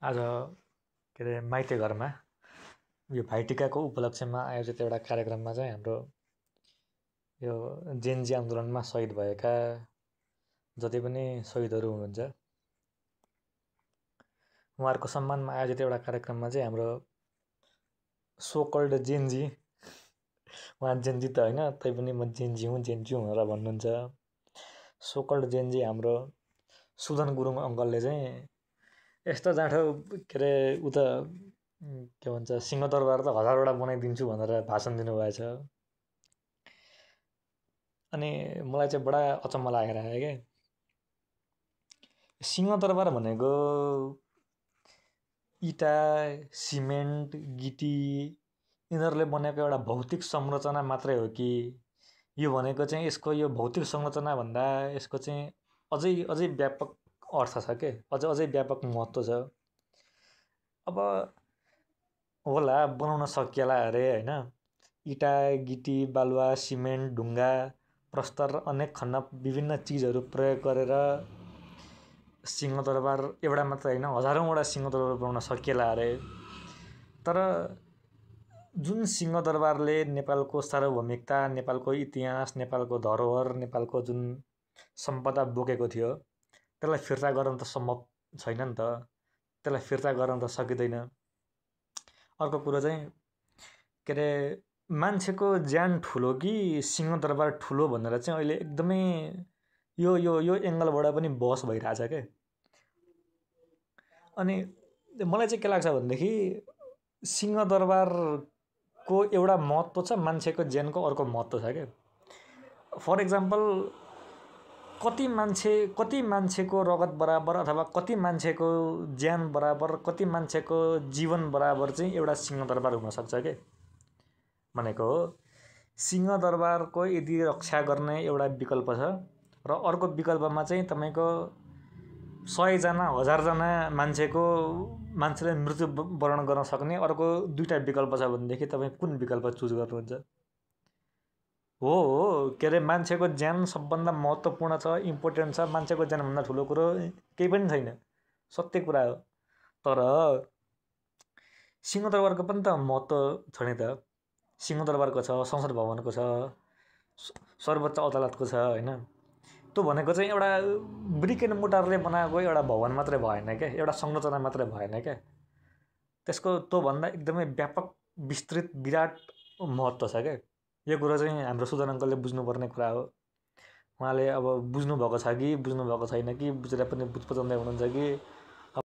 आज के अरे माइती घरमा यो भाइटिकाको उपलक्ष्यमा आयोजित एउटा कार्यक्रममा चाहिँ हाम्रो यो जेनजी आन्दोलनमा सहिद भएका जति पनि शहीदहरू हुनुहुन्छ उहाँहरूको सम्मानमा आयोजित एउटा कार्यक्रममा चाहिँ हाम्रो सो कल्ड जेनजी उहाँ जेनजी त होइन तैपनि म जेनजी हुँ भनेर भन्नुहुन्छ सो कल्ड जेनजी हाम्रो सुदन गुरुङ अङ्कलले चाहिँ यस्तो जाँठो के अरे उता के भन्छ सिंहदरबार त हजारवटा बनाइदिन्छु भनेर भाषण दिनुभएछ। अनि मलाई चाहिँ बडा अचम्म लागेर आयो क्या। सिंहदरबार भनेको इटा सिमेन्ट गिटी यिनीहरूले बनेको एउटा भौतिक संरचना मात्रै हो कि यो भनेको चाहिँ यसको यो भौतिक संरचना भन्दा यसको चाहिँ अझै अझै व्यापक अर्थ छ के अझै व्यापक महत्त्व छ। अब होला बनाउन सकिएला अरे होइन इटा गिटी बालुवा सिमेन्ट ढुङ्गा प्रस्तर अनेक खण्ड विभिन्न चिजहरू प्रयोग गरेर सिंहदरबार एउटा मात्र होइन हजारौँवटा सिंहदरबार बनाउन सकिएला अरे। तर जुन सिंहदरबारले नेपालको सार्वभौमिकता नेपालको इतिहास नेपालको धरोहर नेपालको जुन सम्पदा बोकेको थियो त्यसलाई फिर्ता गर्न त सम्भव छैन नि त, त्यसलाई फिर्ता गर्न त सकिँदैन। अर्को कुरो चाहिँ के अरे मान्छेको ज्यान ठुलो कि सिंहदरबार ठुलो भनेर चाहिँ अहिले एकदमै यो एङ्गलबाट पनि बहस भइरहेछ क्या। अनि मलाई चाहिँ के लाग्छ भनेदेखि सिंहदरबारको एउटा महत्त्व छ, मान्छेको ज्यानको अर्को महत्त्व छ क्या। फर इक्जाम्पल कति मान्छेको रगत बराबर अथवा कति मान्छेको ज्यान बराबर कति मान्छेको जीवन बराबर चाहिँ एउटा सिंहदरबार हुनसक्छ के भनेको हो। सिंहदरबारको यदि रक्षा गर्ने एउटा विकल्प छ र अर्को विकल्पमा चाहिँ तपाईँको 100जना 1000जना मान्छेले मृत्यु वरण गर्न सक्ने अर्को दुईटा विकल्प छ भनेदेखि तपाईँ कुन विकल्प चुज गर्नुहुन्छ? हो के अरे मान्छेको ज्यान सबभन्दा महत्त्वपूर्ण छ, इम्पोर्टेन्ट छ, मान्छेको ज्यानभन्दा ठुलो कुरो केही पनि छैन, सत्य कुरा हो। तर सिंहदरबारको पनि त महत्त्व छ नि त। सिंहदरबारको छ, संसद भवनको छ, सर्वोच्च अदालतको छ होइन। त्यो भनेको चाहिँ एउटा ब्रिक एन्ड मोटारले बनाएको एउटा भवन मात्रै भएन क्या, एउटा संरचना मात्रै भएन क्या। त्यसको त्योभन्दा एकदमै व्यापक विस्तृत विराट महत्त्व छ क्या। यो कुरो चाहिँ हाम्रो सुदन अङ्कलले बुझ्नुपर्ने कुरा हो। उहाँले अब बुझ्नुभएको छ कि बुझ्नुभएको छैन कि बुझेर पनि बुझ्पचाउँदै हुनुहुन्छ कि